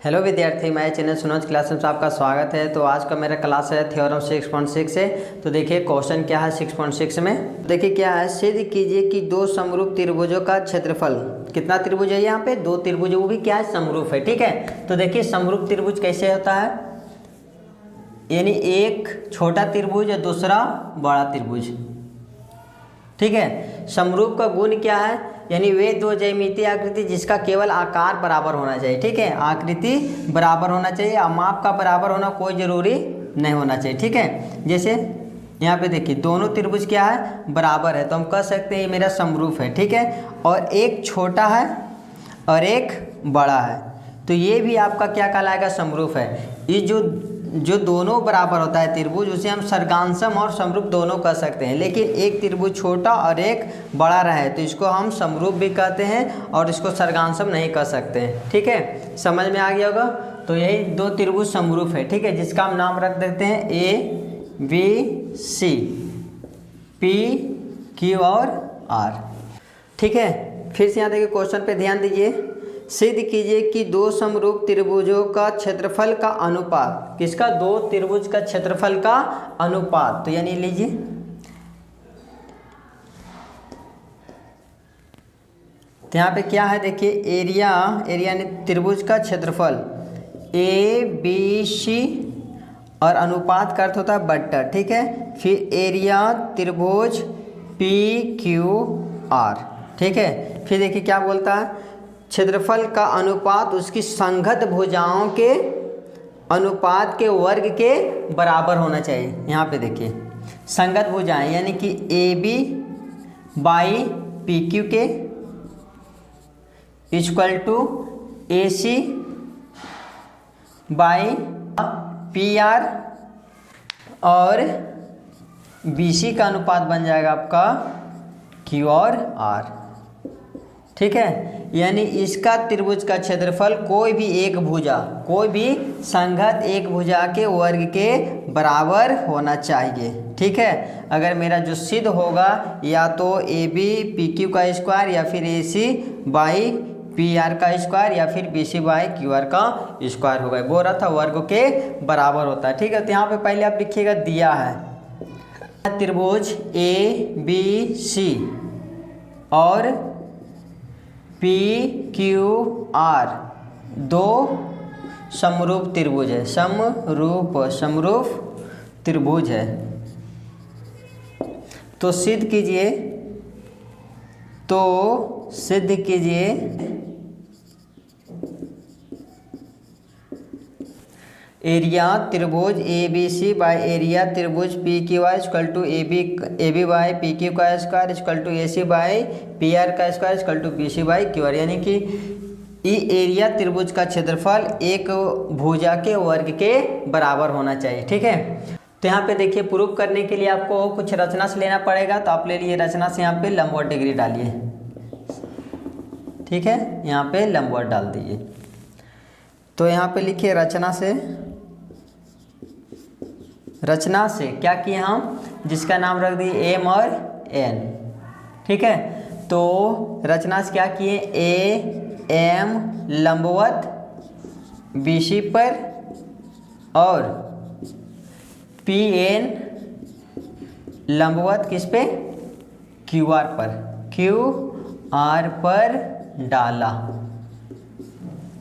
Hello विद्यार्थी, मैं channel Sunoj class में आपका स्वागत है। तो आज का मेरा क्लास है थ्योरम 6.6 से। तो देखिए क्वेश्चन क्या है 6.6 में। देखिए क्या है, सिद्ध कीजिए कि दो समरूप त्रिभुजों का क्षेत्रफल। कितना त्रिभुज है यहाँ पे? दो त्रिभुज, वो भी क्या है? समरूप है। ठीक है, तो देखिए समरूप त्रिभुज कैसे होता है, यानी एक छोटा त्रिभुज और दूसरा बड़ा त्रिभुज। ठीक है, समरूप का गुण क्या है, यानी वे दो ज्यामितीय आकृति जिसका केवल आकार बराबर होना चाहिए। ठीक है, आकृति बराबर होना चाहिए, और माप का बराबर होना कोई ज़रूरी नहीं होना चाहिए। ठीक है, जैसे यहाँ पे देखिए दोनों त्रिभुज क्या है? बराबर है, तो हम कह सकते हैं ये मेरा समरूप है। ठीक है, और एक छोटा है और एक बड़ा है, तो ये भी आपका क्या कहलाएगा? समरूप है। ये जो दोनों बराबर होता है त्रिभुज, उसे हम सर्गांशम और समरूप दोनों कह सकते हैं। लेकिन एक त्रिभुज छोटा और एक बड़ा रहे तो इसको हम समरूप भी कहते हैं और इसको सर्गांशम नहीं कह सकते हैं। ठीक है, समझ में आ गया होगा। तो यही दो त्रिभुज समरूप है। ठीक है, जिसका हम नाम रख देते हैं ABC, P, Q और R। ठीक है, फिर से यहाँ देखिए क्वेश्चन पे ध्यान दीजिए। सिद्ध कीजिए कि दो समरूप त्रिभुजों का क्षेत्रफल का अनुपात। किसका? दो त्रिभुज का क्षेत्रफल का अनुपात। तो यानी लीजिए तो यहाँ पे क्या है, देखिए एरिया यानी त्रिभुज का क्षेत्रफल ABC और अनुपात का अर्थ होता है बट्टा। ठीक है, फिर एरिया त्रिभुज PQR। ठीक है, फिर देखिए क्या बोलता है, क्षेत्रफल का अनुपात उसकी संगत भुजाओं के अनुपात के वर्ग के बराबर होना चाहिए। यहाँ पे देखिए संगत भुजाएं, यानी कि AB बाई PQ के equal to AC by PR और BC का अनुपात बन जाएगा आपका Q और R। ठीक है, यानी इसका त्रिभुज का क्षेत्रफल कोई भी एक भुजा, कोई भी संगत एक भुजा के वर्ग के बराबर होना चाहिए। ठीक है, अगर मेरा जो सिद्ध होगा या तो AB PQ का स्क्वायर या फिर AC बाई PR का स्क्वायर या फिर BC बाई QR का स्क्वायर होगा। बोल रहा था वर्ग के बराबर होता है। ठीक है, तो यहाँ पे पहले आप लिखिएगा, दिया है त्रिभुज ABC और PQR दो समरूप त्रिभुज है। समरूप त्रिभुज है। तो सिद्ध कीजिए एरिया त्रिभुज ABC बाई एरिया त्रिभुज PQR equal to AB by PQ का square equal to AC by PR का square equal to BC by QR। यानी कि ई एरिया त्रिभुज का क्षेत्रफल एक भुजा के वर्ग के बराबर होना चाहिए। ठीक है, तो यहाँ पे देखिए प्रूव करने के लिए आपको कुछ रचना से लेना पड़ेगा। तो आप ले लिए रचना से, यहाँ पे लंबवत डिग्री डालिए। ठीक है, यहाँ पे लंबवत डाल दीजिए। तो यहाँ पे लिखिए रचना से क्या किए हम, जिसका नाम रख दिए M और N। ठीक है, तो रचना से क्या किए, AM लंबवत BC पर और PN लंबवत किस पे? QR पर, QR पर डाला।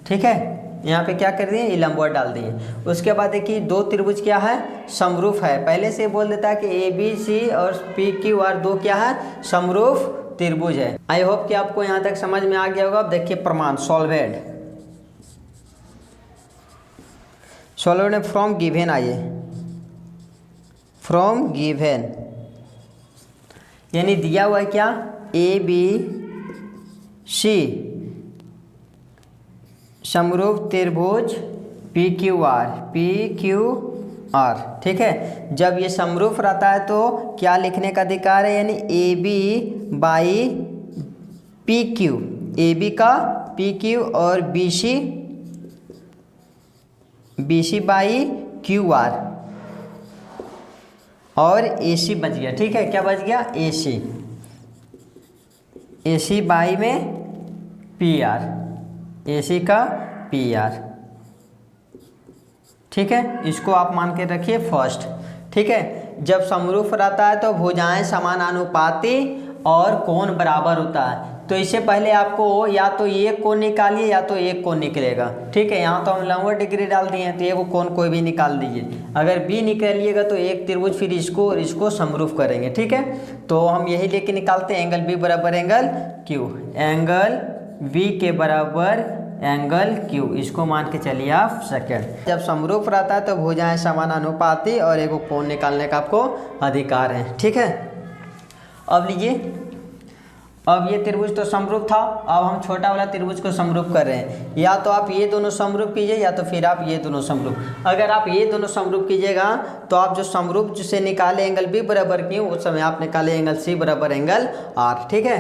ठीक है, यहाँ पे क्या कर दिए, ये लंबवत डाल दिए। उसके बाद देखिए दो त्रिभुज क्या है? समरूप है। पहले से बोल देता है कि ABC और PQR दो क्या है? समरूप त्रिभुज है। आई होप कि आपको यहाँ तक समझ में आ गया होगा। अब देखिए प्रमाण सॉल्वेड में फ्रॉम गिवन आइए, फ्रॉम गिवन यानी दिया हुआ है क्या, ABC समरूप त्रिभुज PQR। ठीक है, जब ये समरूप रहता है तो क्या लिखने का अधिकार है, यानी AB बाई PQ, AB का PQ और BC बाई QR और AC बच गया। ठीक है, क्या बच गया? AC बाई में PR, AC का PR। ठीक है, इसको आप मान के रखिए फर्स्ट। ठीक है, जब समरूप रहता है तो भुजाएं समानुपाती और कोण बराबर होता है। तो इससे पहले आपको या तो एक कोण निकालिए या तो एक कोण निकलेगा। ठीक है, यहाँ तो हम 90 डिग्री डाल दिए हैं, तो एक कोण कोई भी निकाल दीजिए। अगर बी निकालिएगा तो एक त्रिभुज, फिर इसको और इसको समरूप करेंगे। ठीक है, तो हम यही लेके निकालते हैं, एंगल बी बराबर एंगल क्यू, एंगल बी के बराबर एंगल क्यू, इसको मान के चलिए आप सेकेंड। जब समरूप रहता है तो भुजाएं समानुपाती और एक कोण निकालने का आपको अधिकार है। ठीक है, अब लीजिए, अब ये त्रिभुज तो समरूप था, अब हम छोटा वाला त्रिभुज को समरूप कर रहे हैं। या तो आप ये दोनों समरूप कीजिए या तो फिर आप ये दोनों समरूप। अगर आप ये दोनों समरूप कीजिएगा तो आप जो समरूप से निकाले एंगल बी बराबर क्यों, उस समय आप निकाले एंगल सी बराबर एंगल आर। ठीक है,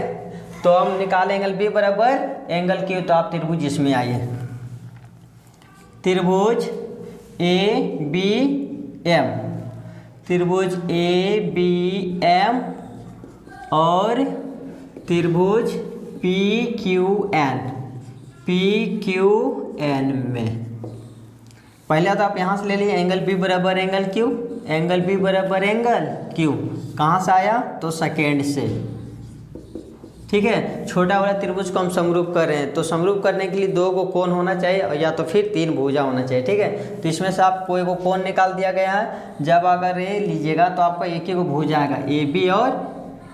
तो हम निकाले एंगल बी बराबर एंगल क्यू, तो आप त्रिभुज इसमें आइए, त्रिभुज ए बी एम, त्रिभुज ए बी एम और त्रिभुज P Q N, P Q N में पहले तो आप यहाँ से ले लीजिए एंगल बी बराबर एंगल क्यू, एंगल बी बराबर एंगल क्यू कहाँ से आया तो सेकेंड से। ठीक है, छोटा वाला त्रिभुज को हम समरूप कर रहे हैं, तो समरूप करने के लिए दो को कोण होना चाहिए या तो फिर तीन भुजा होना चाहिए। ठीक है, तो इसमें से आपको एक कोण निकाल दिया गया है। जब अगर ये लीजिएगा तो आपका एक ही को भुजा आएगा, ए बी और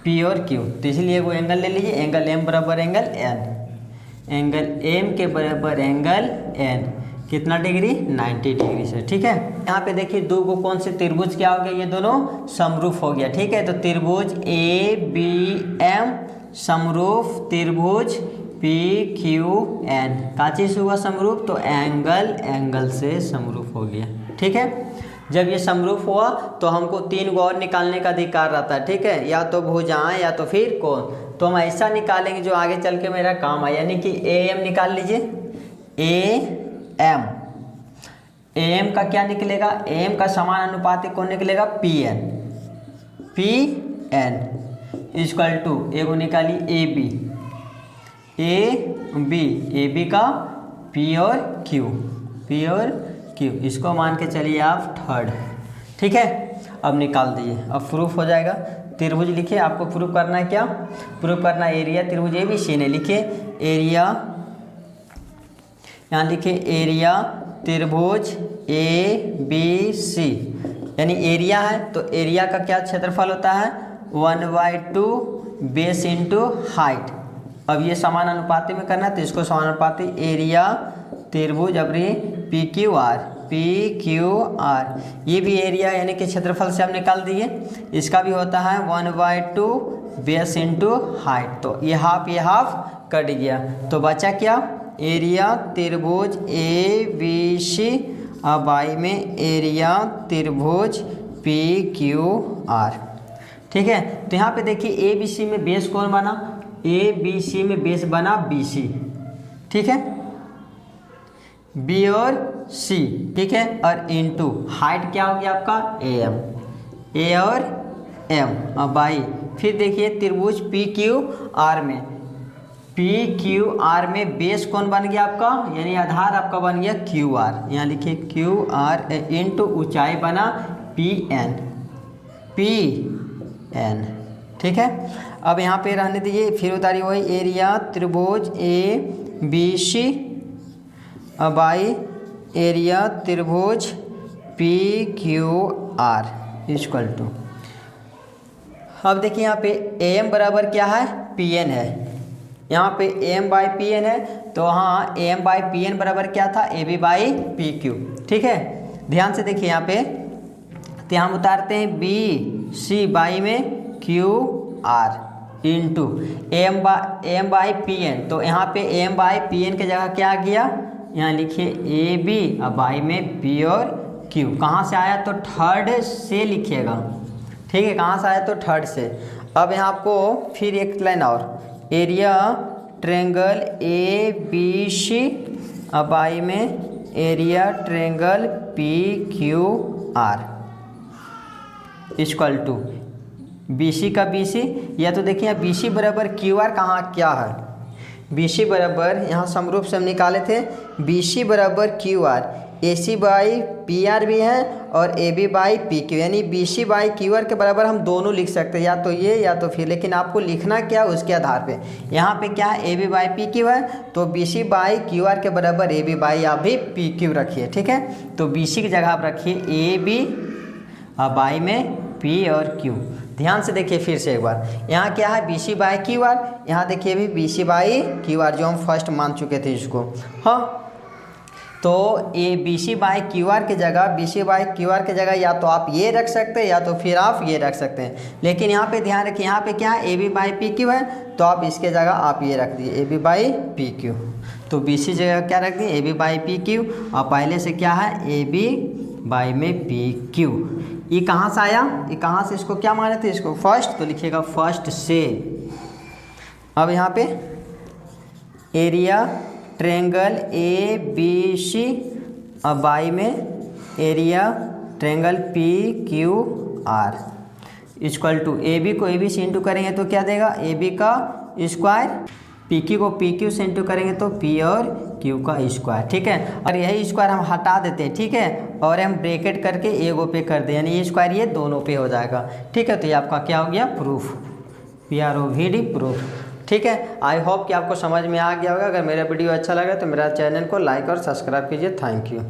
पी और क्यू, तो इसलिए वो एंगल ले लीजिए, एंगल एम बराबर एंगल एन, एंगल एम के बराबर एंगल एन कितना डिग्री 90 डिग्री से। ठीक है, यहाँ पे देखिए दो को कौन से त्रिभुज क्या हो गया, ये दोनों समरूप हो गया। ठीक है, तो त्रिभुज ए बी एम समरूप त्रिभुज पी क्यू एन का चीज हुआ समरूप, तो एंगल एंगल से समरूप हो गया। ठीक है, जब ये समरूप हुआ तो हमको तीन को और निकालने का अधिकार रहता है। ठीक है, या तो भुजाएं या तो फिर कोण, तो हम ऐसा निकालेंगे जो आगे चल के मेरा काम आए, यानी कि ए एम निकाल लीजिए, ए एम, ए एम का क्या निकलेगा, ए एम का समानुपाती कौन निकलेगा P N, P N equal to एगो निकाली ए बी, ए बी का पी और क्यू, पी और क्यू, इसको मान के चलिए आप थर्ड। ठीक है, अब निकाल दीजिए, अब प्रूफ हो जाएगा। त्रिभुज लिखिए, आपको प्रूफ करना है, क्या प्रूफ करना है, एरिया त्रिभुज ए बी सी ने लिखिए, एरिया यहाँ लिखिए, एरिया त्रिभुज ए बी सी, यानी एरिया है तो एरिया का क्या क्षेत्रफल होता है 1/2 बेस इंटू हाइट। अब ये समानुपाती में करना है तो इसको समानुपाती एरिया त्रिभुज अबरी P Q are, P Q are, ये भी एरिया यानी कि क्षेत्रफल से हम निकाल दिए, इसका भी होता है 1/2 बेस इंटू हाइट, तो ये हाफ कट गया, तो बचा क्या एरिया त्रिभुज ए बी सी, अब आई में एरिया त्रिभुज पी क्यू आर। ठीक है, तो यहाँ पे देखिए ए बी सी में बेस कौन बना, ए बी सी में बेस बना बी सी। ठीक है, बी और सी। ठीक है, और इनटू हाइट क्या हो गया आपका ए एम, ए और एम, अब आई फिर देखिए त्रिभुज पी क्यू आर में, पी क्यू आर में बेस कौन बन गया आपका, यानी आधार आपका बन गया क्यू आर, यहाँ लिखिए क्यू आर इनटू ऊंचाई बना पी एन, पी एन। ठीक है, अब यहाँ पे रहने दीजिए, फिर उतारिए वही एरिया त्रिभुज ए बी सी, अब आई एरिया त्रिभुज P Q R equal to, अब देखिए यहाँ पे ए एम बराबर क्या है पी एन है, यहाँ पे एम बाई पी एन है, तो हाँ एम बाई पी एन बराबर क्या था A B by P Q. ठीक है, ध्यान से देखिए यहाँ पे, तो हम उतारते हैं बी सी बाई में Q R into M by P N, तो यहाँ पे एम बाई पी एन की जगह क्या आ गया, यहाँ लिखिए ए बी, अब बाई में पी और क्यू, कहाँ से आया तो थर्ड से लिखिएगा। ठीक है, कहाँ से आया तो थर्ड से। अब यहाँ आपको फिर एक लाइन और, area triangle A B C, अब आई में area triangle P Q R equal to B C का बी सी, या तो देखिए बी सी बराबर क्यू आर कहाँ क्या है, बी सी बराबर यहाँ समरूप से हम निकाले थे बी सी बराबर Q R, A C by P R भी है और A B by P Q, यानी B C by Q R के बराबर हम दोनों लिख सकते हैं, या तो ये या तो फिर, लेकिन आपको लिखना क्या उसके आधार पे। यहाँ पे क्या है, A B by P Q है, तो B C by Q R के बराबर ए बी बाई आप भी पी क्यू रखिए, ठीक है। तो बी सी की जगह आप रखिए ए बी और बाई में पी और क्यू। ध्यान से देखिए फिर से एक बार, यहाँ क्या है B C by Q R, यहाँ देखिए भी B C by Q R जो हम फर्स्ट मान चुके थे इसको, हाँ। तो A B C by Q R की जगह, B C by Q R की जगह या तो आप ये रख सकते हैं या तो फिर आप ये रख सकते हैं, लेकिन यहाँ पे ध्यान रखिए, यहाँ पे क्या है A B by P Q है, तो आप इसके जगह आप ये रख दिए A B by P Q. तो बी सी जगह क्या रख दिए A B by P Q, और पहले से क्या है ए बी बाई में पी क्यू। ये कहाँ से आया, ये कहाँ से, इसको क्या माने थे, इसको फर्स्ट, तो लिखिएगा फर्स्ट से। अब यहाँ पे area triangle A B C और बाई में area triangle P Q R equal to A B को ए बी से इंटू करेंगे तो क्या देगा, ए बी का स्क्वायर, पी क्यू को पी क्यू से इंटू करेंगे तो पी और क्यू का स्क्वायर, ठीक है। और यही स्क्वायर हम हटा देते हैं, ठीक है, और हम ब्रैकेट करके एगो पे कर दें, यानी ये स्क्वायर ये दोनों पे हो जाएगा, ठीक है। तो ये आपका क्या हो गया, प्रूफ, PROVD प्रूफ, ठीक है। आई होप कि आपको समझ में आ गया होगा। अगर मेरा वीडियो अच्छा लगा तो मेरा चैनल को लाइक और सब्सक्राइब कीजिए। Thank you.